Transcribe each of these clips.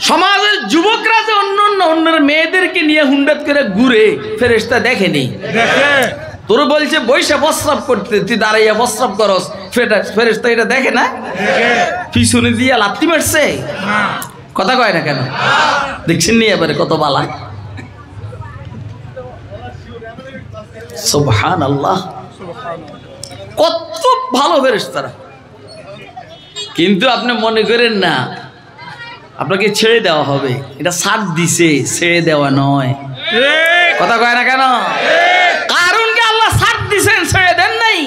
সমাজের যুবকরা যে অন্যের মেয়েদেরকে নিয়ে হুন্ডাত করে ঘুরে, ফেরেশতা দেখেনি। তোর বলছে বৈশা প্রস্রাব করতে, তুই দাঁড়াইয়া প্রস্রাব করস, ফেরেশতা এটা দেখে না? পিছনে দিয়ে লাথি মারছে, কথা কয় না কেন? দেখছেন নি এবারে কত বালা। সুবহানাল্লাহ, কত ভালো ফেরেশতারা। কিন্তু আপনি মনে করেন না আপনাকে ছেড়ে দেওয়া হবে, এটা ছাড় দিছে, ছেড়ে দেওয়া নয়। কথা কয় না কেন? কারুনকে আল্লাহ ছাড় দিছেন, ছেড়ে দেন নাই।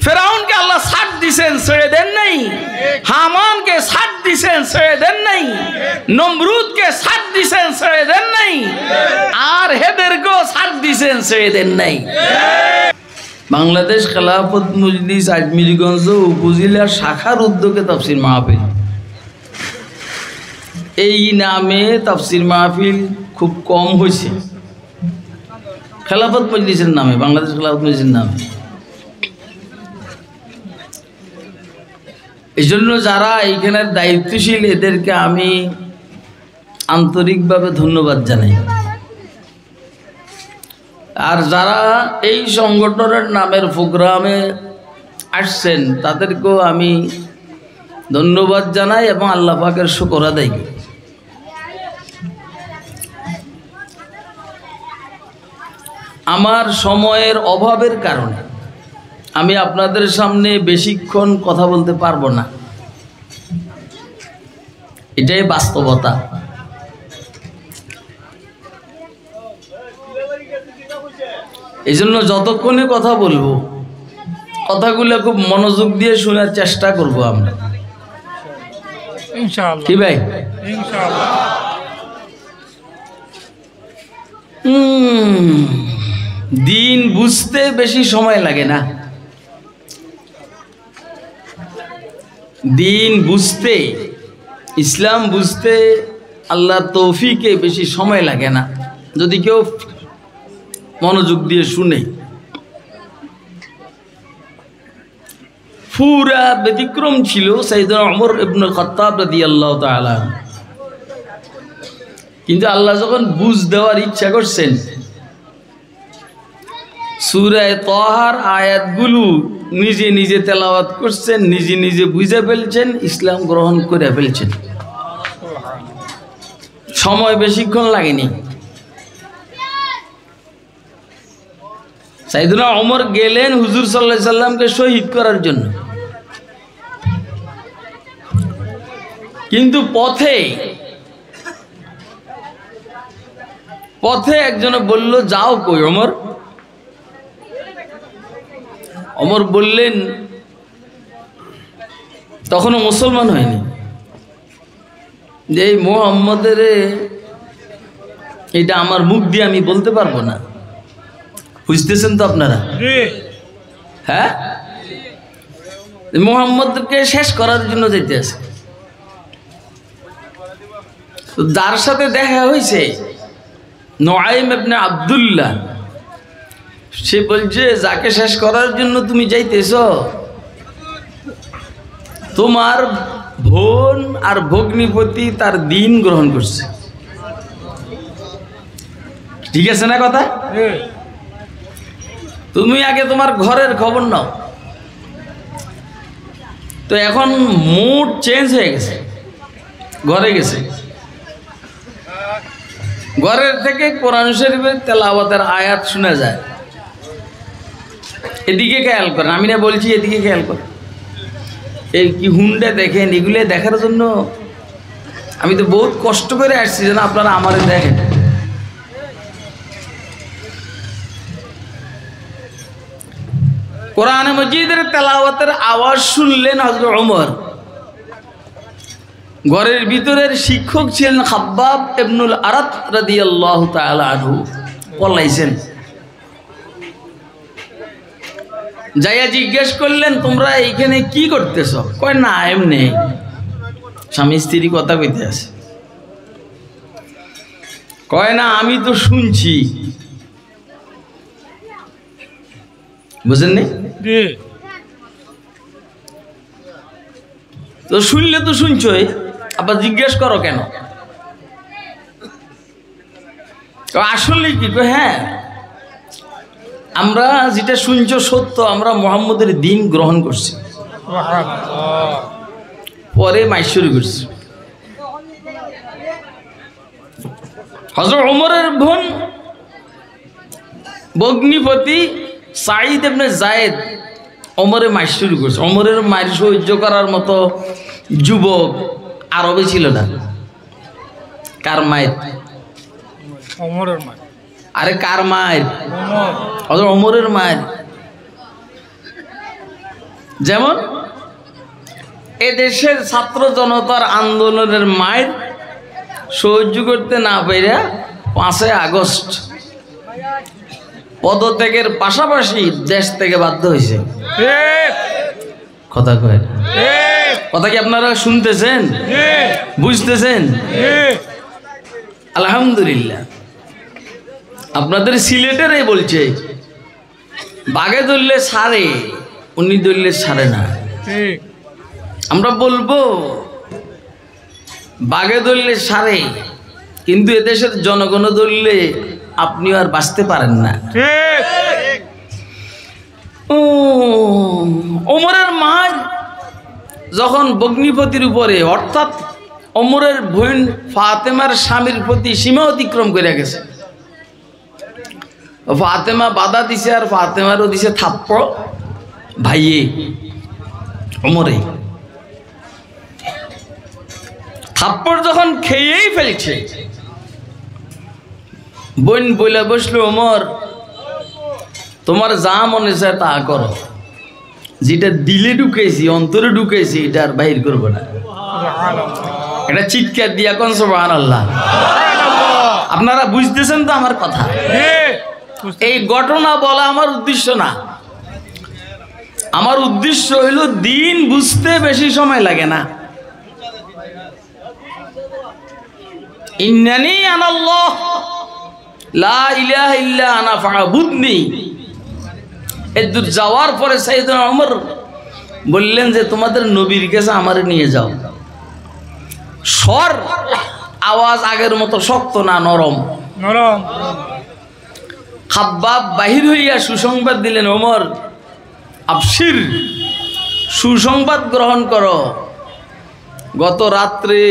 ফেরাউনকে আল্লাহ ছাড় দিছেন, ছেড়ে দেন নাই। হামানকে ছাড় দিছেন, ছেড়ে দেন নাই। নমরুদকে ছাড় দিছেন, ছেড়ে দেন নাই। আর হেদেরকেও ছাড় দিছেন, ছেড়ে দেন নাই। বাংলাদেশ খেলাফত মজলিস আজমিরগঞ্জ উপজেলা শাখার উদ্যোগে তাফসীর মাহফিল, এই নামে তাফসীর মাহফিল খুব কম হয়েছে। খেলাফত মজলিসের নামে, বাংলাদেশ খেলাফত মজলিসের নামে। এই জন্য যারা এইখানের দায়িত্বশীল, এদেরকে আমি আন্তরিকভাবে ধন্যবাদ জানাই। আর যারা এই সংগঠনের নামের প্রোগ্রামে আসছেন, তাদেরকেও আমি ধন্যবাদ জানাই এবং আল্লাহ পাকের শুকর আদায় করি। আমার সময়ের অভাবের কারণে আমি আপনাদের সামনে বেশিক্ষণ কথা বলতে পারবো না, এটাই বাস্তবতা। এই জন্য যতক্ষণে কথা বলবো, কথাগুলো খুব মনোযোগ দিয়ে শোনার চেষ্টা করব আমরা, ইনশাআল্লাহ। কি ভাই? ইনশাআল্লাহ। দিন বুঝতে বেশি সময় লাগে না, দিন বুঝতে, ইসলাম বুঝতে আল্লাহর তৌফিকে বেশি সময় লাগে না, যদি কেউ মনোযোগ দিয়ে শুনে। পুরা ব্যতিক্রম ছিল সাইয়েদনা ওমর ইবনুল খাত্তাব রাদিয়াল্লাহু তাআলা। কিন্তু আল্লাহ যখন বুঝ দেওয়ার ইচ্ছা করছেন, সূরা তাহার আয়াতগুলো নিজে নিজে তেলাওয়াত করছেন, নিজে নিজে বুঝে ফেলছেন, ইসলাম গ্রহণ করে ফেলছেন। সময় বেশিক্ষণ লাগেনি। সাইয়েদনা ওমর গেলেন হুজুর সাল্লাল্লাহু আলাইহি সাল্লামকে শহীদ করার জন্য, কিন্তু পথে একজনে বলল, যাও কই ওমর? ওমর বললেন, তখনও মুসলমান হয়নি, যে এই মুহাম্মদের এটা আমার মুখ দিয়ে আমি বলতে পারবো না। বুঝতেছেন তো আপনারা? হ্যাঁ, মুহাম্মদকে শেষ করার জন্য যেতে আছে। যার সাথে দেখা হয়েছে নুআইম ইবনে আব্দুল্লাহ, সে বলছে, যাকে শেষ করার জন্য তুমি যাইতেছ, তোমার বোন আর ভগ্নিপতি তার দিন গ্রহণ করছে। ঠিক আছে না কথা? তুমি আগে তোমার ঘরের খবর নাও। তো এখন মুড চেঞ্জ হয়ে গেছে, ঘরে গেছে, ঘরের থেকে কোরআন শরীফের তেলাওয়াতের আয়াত শোনা যায়। এদিকে খেয়াল করেন, আমি না বলছি, এদিকে খেয়াল করেন। এই কি হুন্ডা দেখেন, এগুলো দেখার জন্য আমি তো বহুত কষ্ট করে আসছি যেন আপনারা আমারে দেখেন। কোরআনে মজিদের তেলাওয়াতের আওয়াজ শুনলেন হযরত ওমর। ঘরের ভিতরের শিক্ষক ছিলেন খাব্বাব ইবনুল আরাত রাদিয়াল্লাহু তাআলা আনহু, পলাইছেন। যাইয়া জিজ্ঞেস করলেন, তোমরা এইখানে কি করতেছ? কয়, না এমনি স্বামী স্ত্রী কথা কইতে আছে। কয়, না আমি তো শুনছি। বুঝেননি? তো শুনলে তো শুনছই, আবার জিজ্ঞেস করো কেন? আসলে কি? হ্যাঁ, আমরা যেটা শুনছো সত্য, আমরা মুহাম্মদের দিন গ্রহণ করছি, পরে মাইশুরি করছি। হযরত ওমরের বোন ভগ্নিপতি সাঈদ ইবনে যায়েদ ওমরে মাইর শুরু করছে। ওমরের মায়ের সহ্য করার মতো যুবক আরবে ছিল না। কার মায়ের? ওমরের মায়ের। আরে কার মায়ের? হযরত ওমরের মায়ের। যেমন এদেশের ছাত্র জনতার আন্দোলনের মায়ের সহ্য করতে না পেরে 5 আগস্ট পদত্যাগের পাশাপাশি দেশ থেকে বাধ্য হয়েছে। কথা কয়, কথা কি আপনারা শুনতেছেন, বুঝতেছেন? আলহামদুলিল্লাহ। আপনাদের সিলেটের বলছে বাগে ধরলে ছাড়ে, উনি ধরলে ছাড়ে না। আমরা বলবো বাগে ধরলে ছাড়ে, কিন্তু এদেশের জনগণ ধরলে আপনিও আর বাঁচতে পারেন না। ওমরের মায়ের যখন ভগ্নিপতির উপরে, অর্থাৎ ওমরের বোন ফাতেমার স্বামীর প্রতি সীমা অতিক্রম করে গেছে, ফাতেমা বাধা দিছে, আর ফাতেমারও দিছে থাপ্পড় ভাইয়ে। ওমরে থাপ্পড় যখন খেয়েই ফেলছে, বোন বলে বসলো, ওমর তোমার যা মনে চায় তা করো, যেটা দিলে ঢুকেছি, অন্তরে ঢুকেছি, এটা আর বাহির করবো না। এটা চিৎকার দিয়া কোন সুবহানাল্লাহ। আপনারা বুঝতেছেন তো আমার কথা? এই ঘটনা বলা আমার উদ্দেশ্য না। আমার উদ্দেশ্য হইল দিন বুঝতে বেশি সময় লাগে না। ইন্নানি আনাল্লাহ লা ইলাহা ইল্লা আনা ফা'বুদনি। এদূর যাওয়ার পরে সাইয়েদনা ওমর বললেন যে তোমাদের নবীর কাছে আমারে নিয়ে যাও। স্বর আওয়াজ আগের মতো শক্ত না, নরম নরম। খাব্বাব বাহির হইয়া সুসংবাদ দিলেন, ওমর আবশির, সুসংবাদ গ্রহণ করো, গত রাত্রে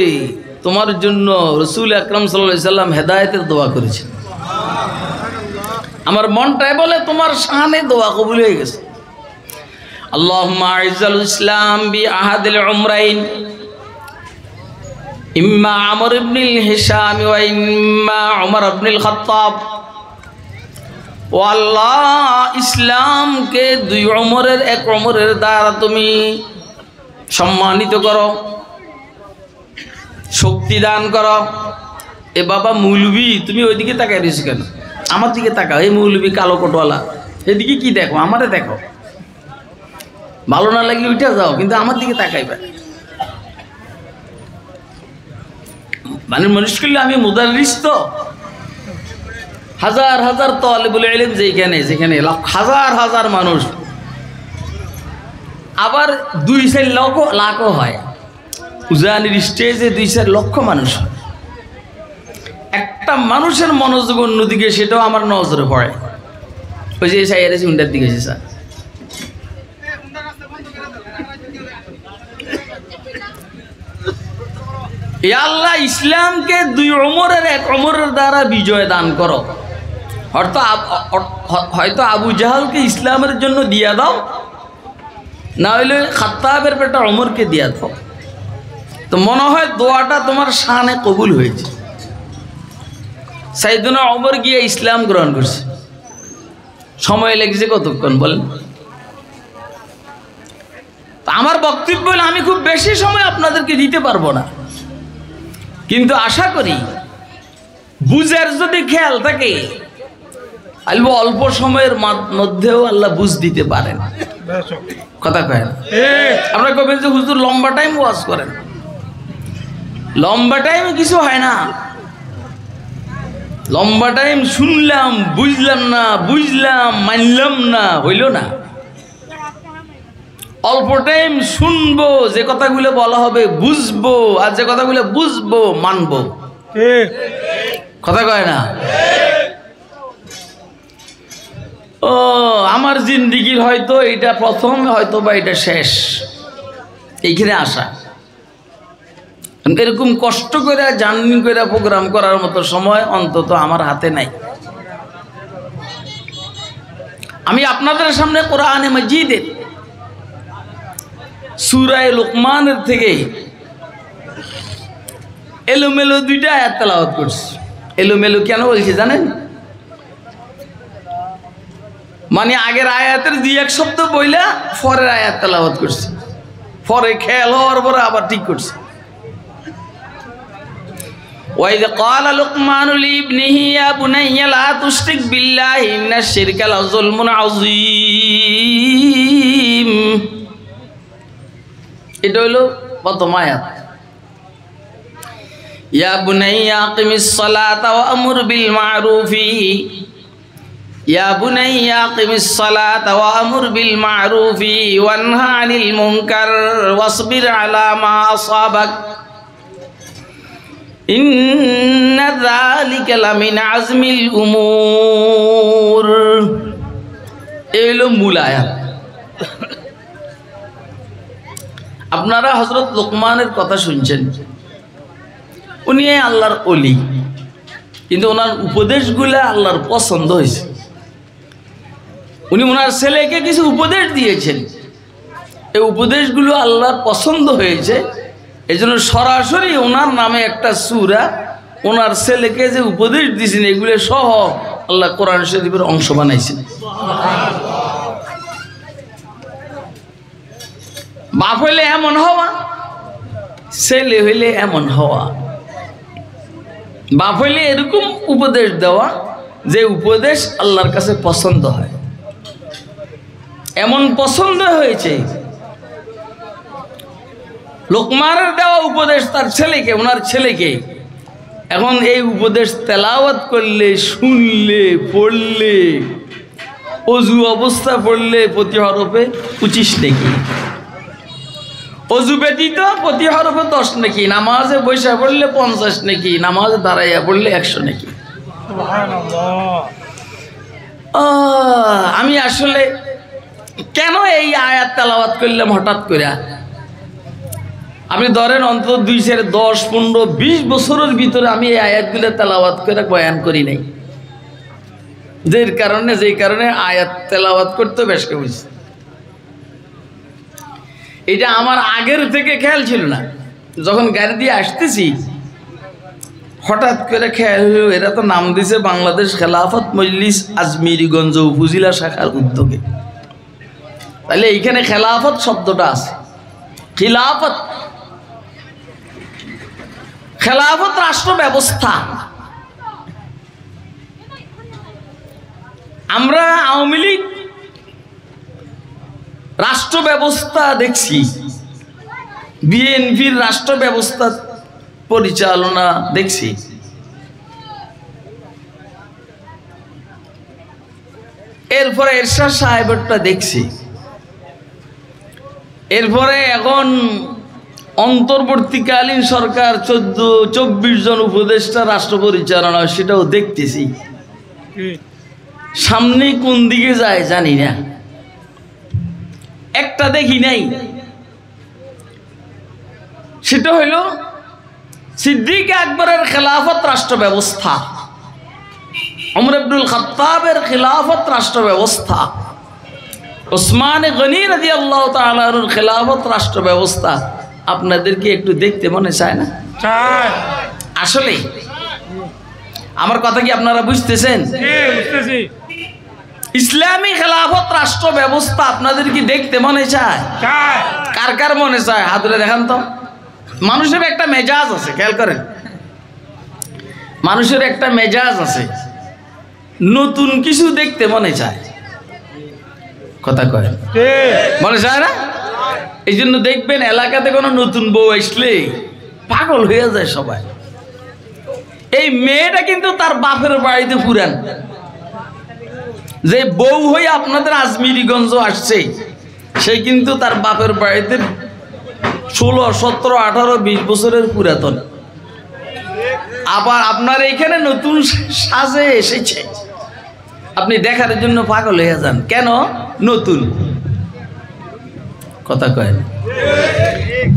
তোমার জন্য রাসূল আকরাম সাল্লাল্লাহু আলাইহি সাল্লাম হেদায়েতের দোয়া করেছেন। আমার মনটাই বলে তোমার শানে দোয়া কবুল হয়ে গেছে। আল্লাহুম্মা আইজ্জাল ইসলাম বি আহাদিল উমরাইন ইম্মা আমর ইবনুল হিশাম ওয়া ইম্মা উমর ইবনুল খাত্তাব। ও আল্লাহ, ইসলামকে দুই ওমরের, এক ওমরের দ্বারা তুমি সম্মানিত করো, শক্তি দান করো। এ বাবা মৌলবি, তুমি ওইদিকে তাকাই রয়েছো কেন? আমার দিকে তাকাও। এই মৌলবি কালো কোটওয়ালা, এদিকে কি দেখো? আমারে দেখো। ভালো না লাগলে উঠে যাও, কিন্তু আমার দিকে তাকাইবে। মানে মনুষ্য করলে আমি মুদাররিস, তো হাজার হাজার তালিবুল ইলম যেখানে যেখানে হাজার হাজার মানুষ, আবার 2-4 লাখও হয়। উজানির স্টেজে 2-4 লক্ষ মানুষ হয়। একটা মানুষের মনোযোগ অন্যদিকে, সেটাও আমার নজরে পড়ে। ওই যে সাইয়ারে উন্ডার দিকে আছে স্যার, এ আল্লাহ, ইসলামকে দুই ওমরের, এক ওমরের দ্বারা বিজয় দান করো। হয়তো আবু জাহালকে ইসলামের জন্য দিয়া দাও, না হইলে খাত্তাবের বেটা ওমরকে দিয়া দাও। তো মনে হয় দোয়াটা তোমার শানে কবুল হয়েছে। সাইয়েদনা ওমর গিয়ে ইসলাম গ্রহণ করছে। সময় লেগেছে কতক্ষণ বলেন? আমার বক্তব্য হলো, আমি খুব বেশি সময় আপনাদেরকে দিতে পারবো না, কিন্তু আশা করি বুঝার যদি খেয়াল থাকে, আল্লাহ অল্প সময়ের মধ্যেও আল্লাহ বুঝ দিতে পারেন। কথা কয়েন। আমরা কবেন যে হুজুর লম্বা টাইম ওয়াজ করেন, লম্বা টাইম কিছু হয় না। লম্বা টাইম শুনলাম, বুঝলাম না, বুঝলাম মানলাম না, হইল না। অল্প টাইম শুনবো, যে কথাগুলো বলা হবে বুঝবো, আর যে কথাগুলো বুঝবো মানবো। কথা কয় না? ও আমার জিন্দিগির হয়তো এটা প্রথম, হয়তো বা এটা শেষ, এইখানে আসা। এরকম কষ্ট করে জার্নি করে প্রোগ্রাম করার মতো সময় অন্তত আমার হাতে নাই। আমি আপনাদের সামনে কোরআনে মাজিদের সূরা লুকমানের থেকে এলোমেলো 2টা আয়াত তেলাওয়াত করছি। এলোমেলো কেন বলছি জানেন? মানে আগের আয়াতের 2-1 শব্দ বইলা পরের আয়াত তেলাওয়াত করছি, পরে খেয়াল হওয়ার পরে আবার ঠিক করছি। وَإِذْ قَالَ لُقْمَانُ لِابْنِهِ يَا بُنَيَّ لَا تُشْرِكْ بِاللَّهِ إِنَّ الشِّرْكَ لَظُلْمٌ عَظِيمٌ। এটা হলো প্রথম আয়াত। ইয়া বুনাইয়া আকিমিস সালাতা ওয়া আমুর বিল মা'রুফি, ইয়া বুনাইয়া আকিমিস সালাতা ওয়া আমুর বিল মা'রুফি ওয়ানহা আনিল মুনকার ওয়াসবির আলা মা আসাবাক ইন্না যালিকা লামিন আজমিল উমুর। এলো মূল আয়াত। আপনারা হযরত লোকমানের কথা শুনছেন, উনি আল্লাহর ওলি, কিন্তু ওনার উপদেশগুলো আল্লাহর পছন্দ হয়েছে। উনি ওনার ছেলেকে কিছু উপদেশ দিয়েছেন, এই উপদেশগুলো আল্লাহর পছন্দ হয়েছে, এই জন্য সরাসরি ওনার নামে একটা সূরা ওনার ছেলেকে যে উপদেশ দিয়েছেন এগুলো সহ আল্লাহ কোরআন শরীফের অংশ বানাইছেন। বাপ হইলে এমন হওয়া, ছেলে হইলে এমন হওয়া। বাপ হইলে এরকম উপদেশ দেওয়া যে উপদেশ আল্লাহর কাছে পছন্দ হয়। এমন পছন্দ হয়েছে লোকমানের দেওয়া উপদেশ তার ছেলেকে, ওনার ছেলেকে। এখন এই উপদেশ তেলাওয়াত করলে, শুনলে, পড়লে, অজু অবস্থা পড়লে প্রতি হরফে 25 নেকি, অজু ব্যতীত প্রতি হরফে 10 নেকি, নামাজে বৈশা পড়লে 50 নেকি, নামাজে দাঁড়াইয়া পড়লে 100 নেকি। আমি আসলে কেন এই আয়াত তেলাওয়াত করলাম হঠাৎ করে? আপনি ধরেন অন্তত 2, 10, 15, 20 বছরের ভিতরে আমি এই আয়াতগুলো তেলাওয়াত করে বয়ান করি নাই, যেই কারণে আয়াত তেলাওয়াত করতে বেশ করেছি। এটা আমার আগের থেকে খেয়াল ছিল না। যখন গাড়ি দিয়ে আসতেছি হঠাৎ করে খেয়াল হলো এরা তো নাম দিছে বাংলাদেশ খেলাফত মজলিস আজমিরিগঞ্জ উপজেলা শাখার উদ্যোগে, তাহলে এইখানে খেলাফত শব্দটা আছে। খিলাফত, খেলাফত রাষ্ট্র ব্যবস্থা। আমরা আওয়ামী লীগ রাষ্ট্র ব্যবস্থা দেখছি, বিএনপির রাষ্ট্র ব্যবস্থা পরিচালনা দেখছি। এরপরে এরশাদ সাহেবেরটা দেখছি, এরপরে এখন অন্তর্বর্তীকালীন সরকার 24 জন উপদেষ্টা রাষ্ট্র পরিচালনা, সেটাও দেখতেছি। সামনে কোন দিকে যায় জানি না, একটা দেখি নাই, সেটা হইল সিদ্দিক আকবরের খেলাফত রাষ্ট্র ব্যবস্থা, ওমর ইবনুল খাত্তাবের খেলাফত রাষ্ট্র ব্যবস্থা, ওসমান গনি রাদিয়াল্লাহু তাআলা আনহুর খেলাফত রাষ্ট্র ব্যবস্থা। আপনাদেরকে একটু দেখতে মনে চায় না? আসলে আমার কথা কি আপনারা বুঝতেছেন? ইসলামী খেলাফত রাষ্ট্র ব্যবস্থা আপনাদের কি দেখতে মনে চায়? কার কার মনে চায় হাত তুলে দেখান তো। মানুষের একটা মেজাজ আছে, খেয়াল করেন, মানুষের একটা মেজাজ আছে, নতুন কিছু দেখতে মনে চায়। কথা কয় মনে চায় না? এই জন্য দেখবেন এলাকাতে কোনো নতুন বউ আসলে পাগল হয়ে যায় সবাই। এই মেয়েটা কিন্তু তার বাপের বাড়িতে পুরান, যে বউ হয়ে আপনাদের আজমিরিগঞ্জ আসছে, সে কিন্তু তার বাপের বাড়িতে 16, 17, 18, 20 বছরের পুরাতন। আবার আপনার এখানে নতুন সাজে এসেছে, আপনি দেখার জন্য পাগল হয়ে যান। কেন? নতুন। কথা কয় না।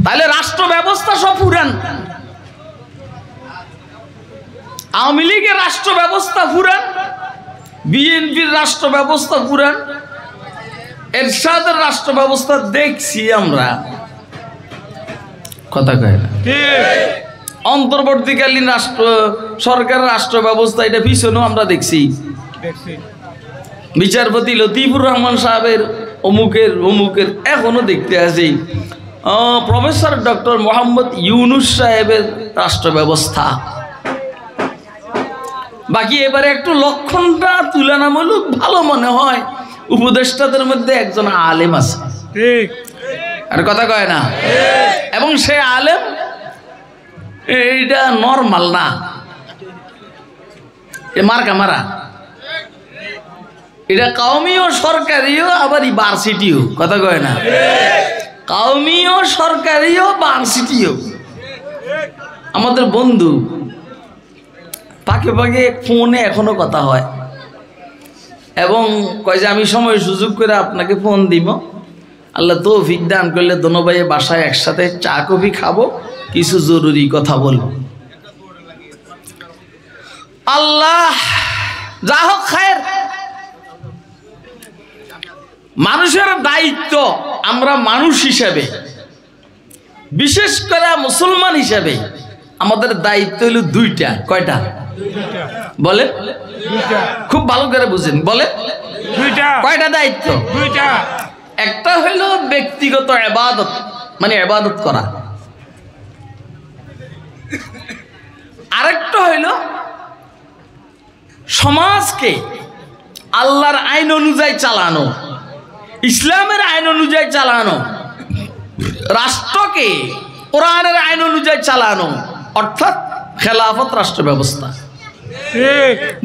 তাহলে রাষ্ট্র ব্যবস্থা সব পুরান। আওয়ামী লীগের রাষ্ট্র ব্যবস্থা পুরান, বিএনপির রাষ্ট্র ব্যবস্থা পুরান, এরশাদের রাষ্ট্র ব্যবস্থা দেখছি আমরা। কথা কয় না। অন্তর্বর্তীকালীন সরকারের রাষ্ট্র ব্যবস্থা এটা পিছনেও আমরা দেখছি। বিচারপতি লতিফুর রহমান সাহেবের অমুকের এখনো দেখতে আছি। প্রফেসর ডক্টর মোহাম্মদ ইউনুস সাহেবের রাষ্ট্র ব্যবস্থা। বাকি এবারে একটু লক্ষণটা তুলনামূলক ভালো মনে হয়, উপদেষ্টাদের মধ্যে একজন আলেম আছে। ঠিক, আর কথা কয় না। এবং সে আলেম এইটা নরমাল না, এ মার্কা মারা। এটা কাউমিও সরকারিও আবার ইউনিভার্সিটিও। কথা কয় না। কাউমিও সরকারিও ভার্সিটিও। আমাদের বন্ধু পাকে পাকে ফোনে এখনো কথা হয় এবং কয় যে আমি সময় সুযোগ করে আপনাকে ফোন দিব, আল্লাহ তৌফিক দান করলে দোনো ভাইয়ে বাসায় একসাথে চা কফি খাবো, কিছু জরুরি কথা বলবো। আল্লাহ যা হোক খায়ের। মানুষের দায়িত্ব, আমরা মানুষ হিসাবে, বিশেষ করে মুসলমান হিসাবে আমাদের দায়িত্ব হলো দুইটা। কয়টা? বলে খুব ভালো করে বুঝেন। বলে কয়টা দায়িত্ব? একটা হইল ব্যক্তিগত ইবাদত, মানে ইবাদত করা। আরেকটা হইল সমাজকে আল্লাহর আইন অনুযায়ী চালানো, ইসলামের আইন অনুযায়ী চালানো, রাষ্ট্রকে কোরআনের আইন অনুযায়ী চালানো, অর্থাৎ খেলাফত রাষ্ট্র ব্যবস্থা।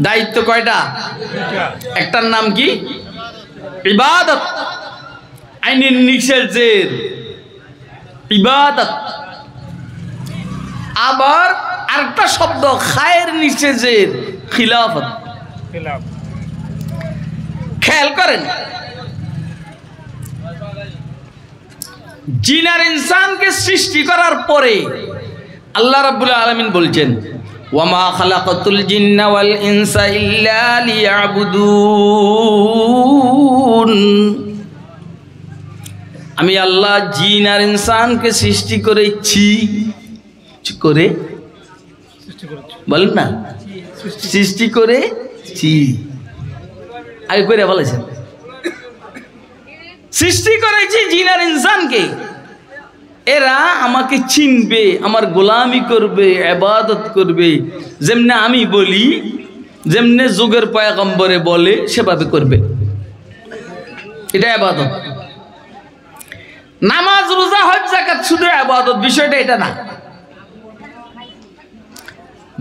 দায়িত্ব কয়টা? একটার নাম কি? ইবাদত, আইনের নিষেধের ইবাদত। আবার আরেকটা শব্দ খায়ের নিষেধের খিলাফত। খেয়াল করেন, জিন আর ইনসানকে সৃষ্টি করার পরে আল্লাহ রাব্বুল আলামিন বলছেন, ওয়ামা খালাকাতুল জিন্না ওয়াল ইনসা ইল্লা লিয়াবুদুন। আমি আল্লাহ জিন আর ইনসানকে সৃষ্টি করেছি। করে বলেন না, সৃষ্টি করেছি। আগে করে বলেছেন সৃষ্টি করেছি জিন আর ইনসানকে, এরা আমাকে চিনবে, আমার গোলামি করবে, ইবাদত করবে। যেমনে আমি বলি, যেমনে যুগের পয়গম্বরে বলে সেভাবে করবে। এটা ইবাদত। নামাজ, রোজা, হজ, যাকাত শুধু ইবাদত, বিষয়টা এটা না।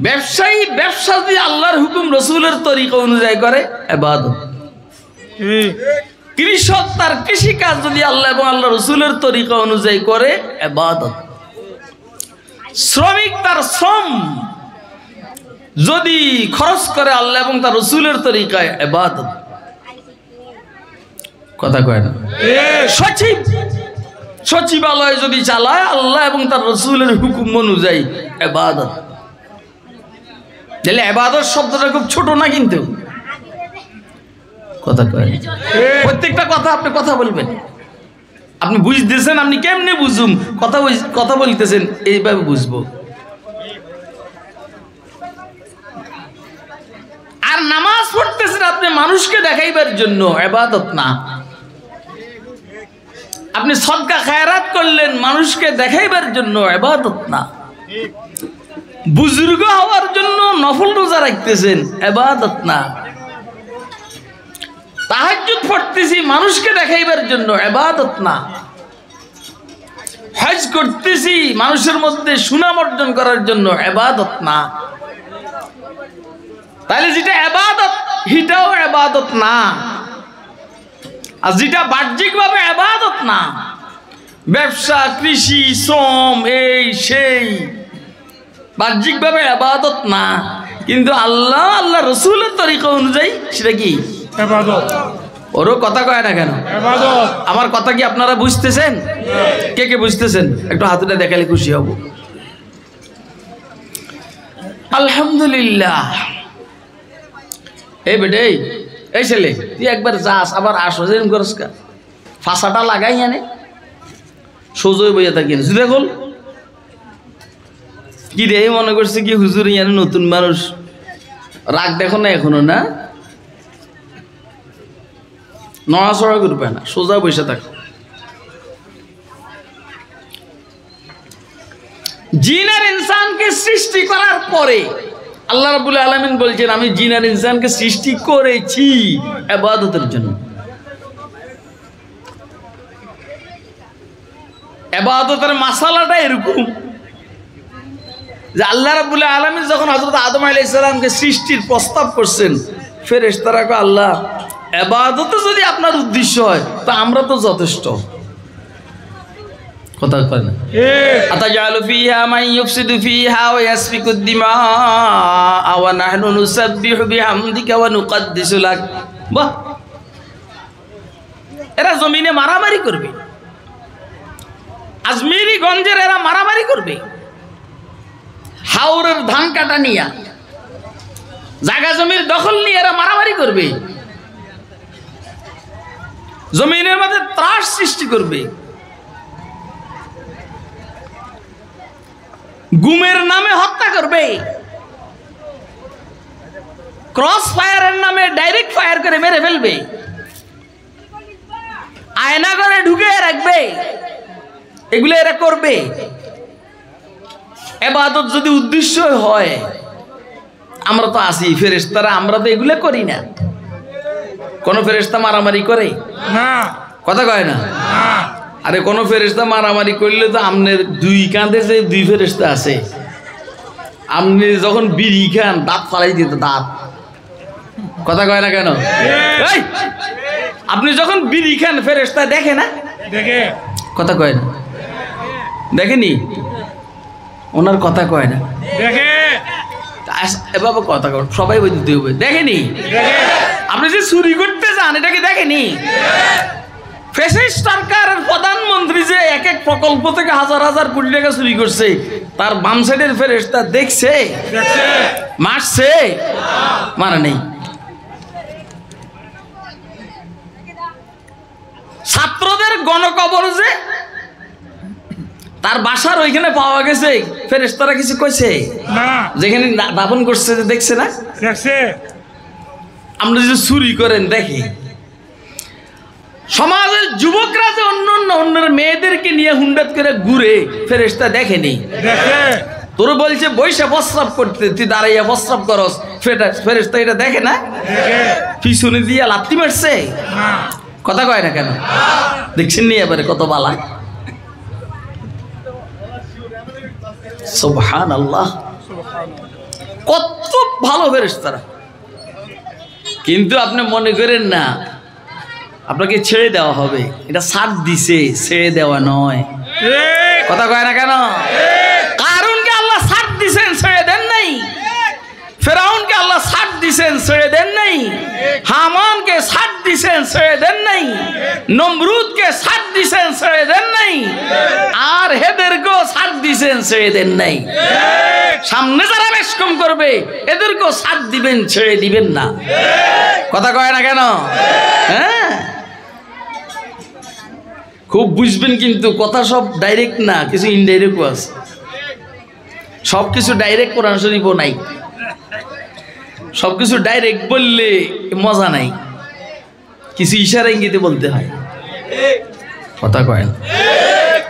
ব্যবসায়ী ব্যবসা যদি আল্লাহর হুকুম রসুলের তরিকা অনুযায়ী করে ইবাদত। কৃষক তার কৃষিকাজ যদি আল্লাহ এবং আল্লাহ রসুলের তরিকা অনুযায়ী করে ইবাদত। শ্রমিক তার শ্রম যদি খরচ করে আল্লাহ এবং তার রসুলের তরিকায় ইবাদত। কথা কয় না। সচিব সচিবালয় যদি চালায় আল্লাহ এবং তার রসুলের হুকুম অনুযায়ী ইবাদত। তাহলে ইবাদত শব্দটা খুব ছোট না, কিন্তু কথা কয় প্রত্যেকটা কথা আপনি কথা বলবেন, আপনি বুঝতেছেন, আপনি কেমনে বুঝুম? কথা বলতেছেন এইভাবে বুঝবো। আর নামাজ পড়তেছেন আপনি মানুষকে দেখাইবার জন্য, ইবাদত না। আপনি সদকা খায়রাত করলেন মানুষকে দেখাইবার জন্য, ইবাদত না। বুজুর্গ হওয়ার জন্য নফল রোজা রাখতেছেন, ইবাদত না। তাহাজ্জুদ পড়তেছি মানুষকে দেখাইবার জন্য, ইবাদত না। হজ করতেছি মানুষের মধ্যে সুনাম অর্জন করার জন্য, ইবাদত না। তাহলে যেটা ইবাদত সেটাও ইবাদত না। আর যেটা বাহ্যিকভাবে ইবাদত না, ব্যবসা, কৃষি, শ্রম, এই সেই বাহ্যিকভাবে ইবাদত না, কিন্তু আল্লাহ আল্লাহ রসুলের তরিকা অনুযায়ী সেটা কি ইবাদত। ওরও কথা কয় না কেন? ইবাদত। আমার কথা কি আপনারা বুঝতেছেন? কে কে বুঝতেছেন? একটু হাতুটা দেখালে খুশি হব। আলহামদুলিল্লাহ। এই বেটে, এই ছেলে, তুই একবার যাস আবার আসো, যেরকম করস কা ফাঁসাটা লাগাই আনে সোজই বইয়া থাকি না জুদে গোল কি রে মনে করছে কি হুজুর ইয়ানে নতুন মানুষ, রাগ দেখো না এখনো না, নড়াচড়া করবে না, সোজা বসে থাকো। জিন আর ইনসানকে সৃষ্টি করার পরে আল্লাহ রাব্বুল আলামিন বলছেন আমি জিন আর ইনসানকে সৃষ্টি করেছি ইবাদতের জন্য। ইবাদতের মাসালাটা এরকম যে আল্লাহ রাব্বুল আলামিন যখন হযরত আদম আলাইহিস সালামকে সৃষ্টির প্রস্তাব করছেন, ফেরেশতারা কয় আল্লাহ ইবাদতে যদি আপনার উদ্দেশ্য হয় তা আমরা তো যথেষ্ট। কথা কয় না? আতাজালু ফিহা মান ইউফসিদু ফিহা ওয়া ইয়াসফিকু দিমা ওয়া নাহনু নুসাব্বিহু বিহামদিকা ওয়া নুকদ্দিসু লাক। বাহ, এরা জমিনে মারামারি করবে, আজমিরি গঞ্জের এরা মারামারি করবে, হাওরের ধান কাটা নিয়ে, জায়গা জমির দখল নিয়ে এরা মারামারি করবে, জমিনের মধ্যে ত্রাস সৃষ্টি করবে, গুমের নামে হত্যা করবে, ক্রস ফায়ারের নামে ডাইরেক্ট ফায়ার করে মেরে ফেলবে, আয়না করে ঢুকে রাখবে, এগুলো এরা করবে। ইবাদত যদি উদ্দেশ্য হয়, আমরা তো আসি ফেরেশতারা, আমরা তো এগুলো করি না। কোন ফেরেশতা মারামারি করে না, কথা কয় না? না। আরে কোন ফেরেশতা মারামারি করলে তো আমনের দুই কাঁধে যে দুই ফেরেশতা আছে, আপনি যখন বিড়ি খান দাঁত ফালাই দিত, দাঁত, কথা কয় না কেন? এই, আপনি যখন বিড়ি খান ফেরেশতা দেখে না? দেখে। কথা কয় না? দেখেনি? ওনার কথা কয় না, দেখে। এভাবে কথা কয়, সবাই বলতে হবে দেখেনি? দেখে। আপনি যে চুরি করতে যান এটা কি দেখেনি? ফ্যাসিস্ট সরকারের প্রধানমন্ত্রী যে এক এক প্রকল্প থেকে হাজার হাজার কোটি টাকা চুরি করছে, তার বাম সাইডের ফেরেশতা দেখছে? দেখছে। মারছে? মারা নেই। ছাত্রদের গণকবর যে তার বাসার ওইখানে পাওয়া গেছে, ফেরেশতারা কিছু কইছে না, যেখানে দাফন করছে, যে দেখছে না? দেখছে। আমরা যে চুরি করেন দেখি, সমাজের যুবকরা যে অন্যের মেয়েদেরকে নিয়ে হুন্ডাত করে ঘুরে, ফেরেশতা দেখেনি? দেখে। তোর বলছে বৈশা প্রস্রাব করতে, তুই দাঁড়াইয়া প্রস্রাব করস, ফেরেশতা এটা দেখে না? দেখে। পিছনে দিয়ে লাত্তি মারছে? না। কথা কয় না কেন? দেখছেন নি এবারে কত বালা? সুবহানাল্লাহ, কত ভালো ফেরেশতারা। কিন্তু আপনি মনে করেন না আপনাকে ছেড়ে দেওয়া হবে, এটা ছাড় দিছে, ছেড়ে দেওয়া নয়। কথা কয় না কেন? কারুনকে আল্লাহ ছাড় দিছেন, ছেড়ে দেন নাই। ফেরাউনকে আল্লাহ ছাড় দিছেন, ছেড়ে দেন নাই। হামানকে ছাড় দিছেন, ছেড়ে দেন নাই। নমরুদকে ছাড় দিছেন, ছেড়ে দেন নাই। আর হেদেরকেও ছাড় দিছেন, ছেড়ে দেন নাই। সামনে যারা বেশ কম করবে এদেরকেও ছাড় দিবেন, ছেড়ে দিবেন না। কথা কয় না কেন? হ্যাঁ, খুব বুঝবেন কিন্তু কথা সব ডাইরেক্ট না, কিছু ইনডাইরেক্টও আছে। সব কিছু ডাইরেক্ট কোরআন শরীফও নাই, সবকিছু ডাইরেক্ট বললে মজা নাই, কিছু ইশারা ইঙ্গিতে বলতে হয়। কথা কয় না?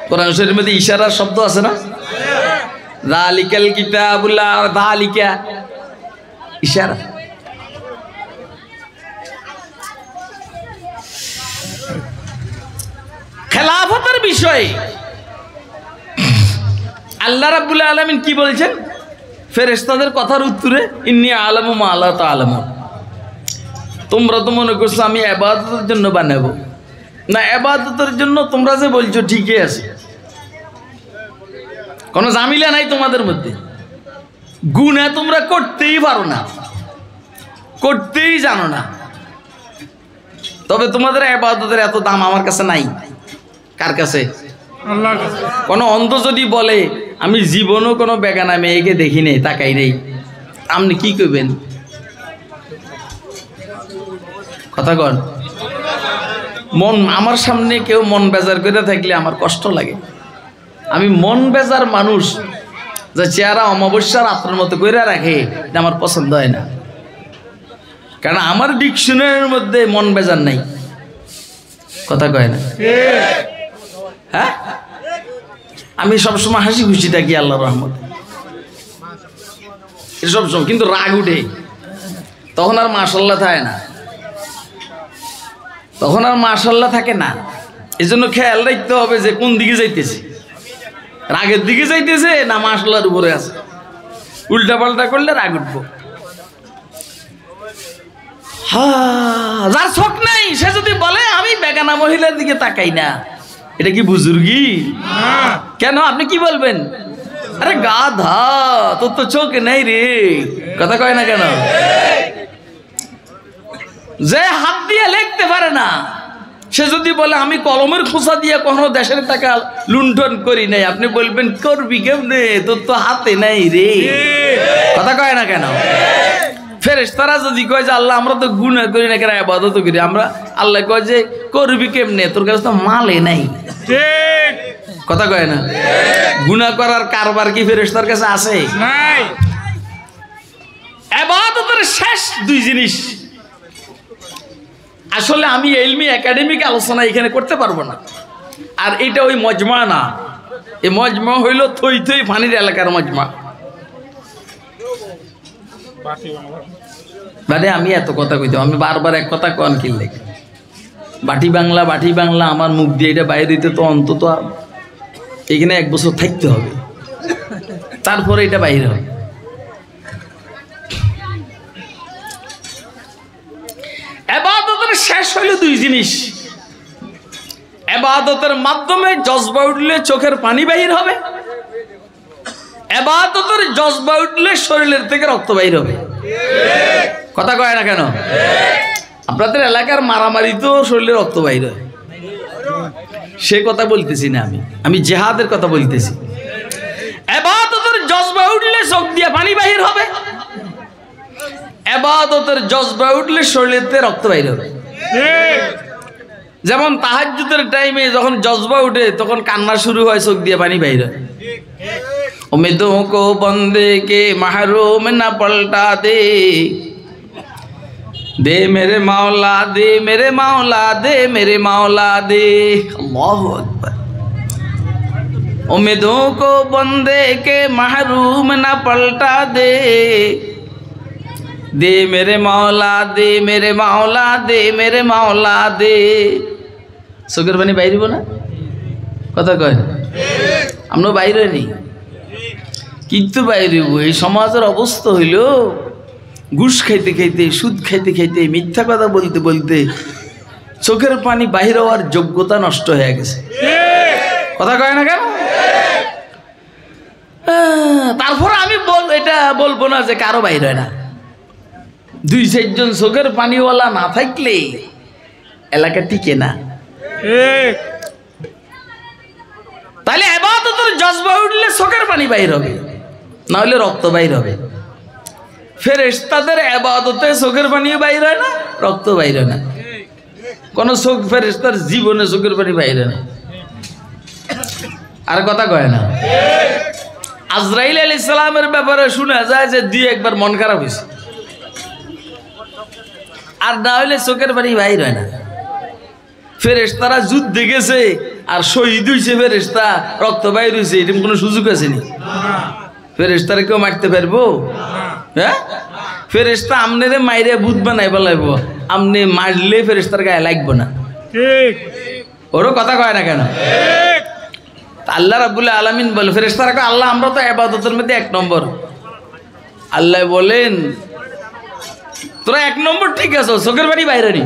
কোরআন শরীফের মধ্যে ইশারার শব্দ আছে না? যালিকাল কিতাবুল্লাহ, যালিকা ইশারা। খেলাফতের বিষয়ে আল্লাহ রাব্বুল আলামিন কি বলেছেন? ফেরেশতাদের কথার উত্তরে ইন্নী আলামু মা লা তা'লামুন, তোমরা তো মনে করছো আমি ইবাদতের জন্য বানাবো, না ইবাদতের জন্য তোমরা যে বলছো ঠিকই আছে, কোনো ঝামেলা নাই তোমাদের মধ্যে। গুনাহ তোমরা করতেই পারো না, করতেই জানো না, তবে তোমাদের ইবাদতের এত দাম আমার কাছে নাই। কার কাছে? আল্লাহর কাছে। কোনো অন্ধ যদি বলে আমি জীবনও কোনো বেগানা মেয়েকে দেখি নেই, তাকাই নেই, আপনি কি করবেন? কথা কন। মন আমার সামনে কেউ মন বেজার করে থাকলে আমার কষ্ট লাগে। আমি মন বেজার মানুষ, যে চেহারা অমাবস্যা রাত্রের মতো করে রাখে, এটা আমার পছন্দ হয় না। কারণ আমার ডিকশনারির মধ্যে মন বেজার নাই। কথা কয় না? হ্যাঁ, আমি সবসময় হাসি খুশি থাকি আল্লাহর রহমতে, সবসময়। কিন্তু রাগ উঠে তখন আর মাশাল্লাহ থাকে না, তখন আর মাশাল্লাহ থাকে না। এই জন্য খেয়াল রাখতে হবে যে কোন দিকে যাইতেছে, রাগের দিকে যাইতেছে না মাশাল্লাহর উপরে আছে। উল্টা পাল্টা করলে রাগ উঠবো। যার শখ নাই সে যদি বলে আমি বেগানা মহিলার দিকে তাকাই না, এটা কি বুজুর্গি? কেন? আপনি কি বলবেন? আরে গাধা, তোর তো চোখ নেই রে। কথা কয় না কেন? যে হাত দিয়ে লিখতে পারে না সে যদি বলে আমি কলমের খোসা দিয়ে কখনো দেশের টাকা লুণ্ঠন করি নাই, আপনি বলবেন করবি কেমনে, তোর তো হাতে নাই রে। কথা কয় না কেন? ফেরেশতারা যদি কয় যে আল্লাহ আমরা তো গুনাহ করি না, কেন ইবাদত করি, আমরা আল্লাহ কয় যে করবি কেমনে, তোর কাছে তো মালে নাই। কথা কয় না? গুনাহ করার কারবার কি ফেরেশতার কাছে আছে? নাই। ইবাদতের শেষ দুই জিনিস আসলে আমি ইলমি একাডেমিক আলোচনা এখানে করতে পারবো না। আর এটা ওই মজমা না, এই মজমা হইল থই থই পানির এলাকার মজমা। মানে আমি এত কথা কইতাম, আমি বারবার এক কথা কন কিনলে বাটি বাংলা, বাটি বাংলা, আমার মুখ দিয়ে এটা বাইরে দিতে তো অন্তত এখানে 1 বছর থাকতে হবে, তারপরে এটা বাইরে হবে। ইবাদতের শেষ হইল দুই জিনিস। ইবাদতের মাধ্যমে জজবা উঠলে চোখের পানি বাহির হবে, ইবাদতের জজবা উঠলে শরীরের থেকে রক্ত বাহির হবে। কথা কয় না কেন? আপনাদের এলাকার মারামারি তো শরীরে রক্ত বাহির হয়, সে কথা বলতেছি না, আমি জিহাদের কথা বলতেছি। ইবাদতের জজবা উঠলে চোখ দিয়ে পানি বাহির হবে, ইবাদতের জজবা উঠলে শরীরেতে রক্ত বাইর হবে। যেমন তাহাজ্জুদের টাইমে যখন জজবা উঠে তখন কান্না শুরু হয়, চোখ দিয়ে পানি বাইর হয়। উম্মীদোं को बंदे के महरूम न पलटा दे, दे मेरे मौला दे, मेरे मौला दे, मेरे मौला दे। अल्लाहु अकबर। उम्मीदों को बंदे के महरूम न पलटा दे, दे मेरे मौला दे, मेरे मौला दे, मेरे मौला दे। চোখের পানি বাইরিব না? কথা কয় আমরা বাইরে নেই, কিন্তু বাইরিব। এই সমাজের অবস্থা হইল ঘুষ খাইতে খাইতে, সুদ খাইতে খাইতে, মিথ্যা কথা বলতে বলতে চোখের পানি বাহির হওয়ার যোগ্যতা নষ্ট হয়ে গেছে। কথা কয় না কেন? তারপর আমি এটা বলবো না যে কারো বাইর হয় না। 2-4 জন চোখের পানিওয়ালা না থাকলে এলাকা টিকে না। তাহলে ইবাদতের জজবা উঠলে চোখের পানি বাইর হবে, না হলে রক্ত বাইর হবে। ফেরেশতাদের ইবাদতে চোখের পানিও বাইর হয় না, রক্ত বাইর হয় না। কোন চোখ ফেরেশতার জীবনে চোখের পানি বাইর হয় না। আর কথা কয় না? আজরাইল আলাইহিস সালামের ব্যাপারে শোনা যায় যে 2 একবার মন খারাপ হয়েছে, আর না হইলে চোখের পানি বাইর হয় না। ফেরেশতারা যুদ্ধে গেছে আর শহীদ হইছে ফেরেশতা, রক্ত বাইর হইছে, এরকম কোনো সুযোগ আছে নি? ফেরেশতারে কেউ মারতে পারবো? হ্যাঁ, ফেরেশতা আমনেরে মাইরে ভূত বানাই বলাইব, আমনে মারলে ফেরেশতার গায়ে লাগবো না। ওরও কথা কয় না কেন? আল্লাহ রাব্বুল আলামিন বলে ফেরেশতারা কয় আল্লাহ আমরা তো ইবাদতের মধ্যে 1 নম্বর। আল্লাহ বলেন তোরা 1 নম্বর ঠিক আছে, চোখের পানি বাইরে নি।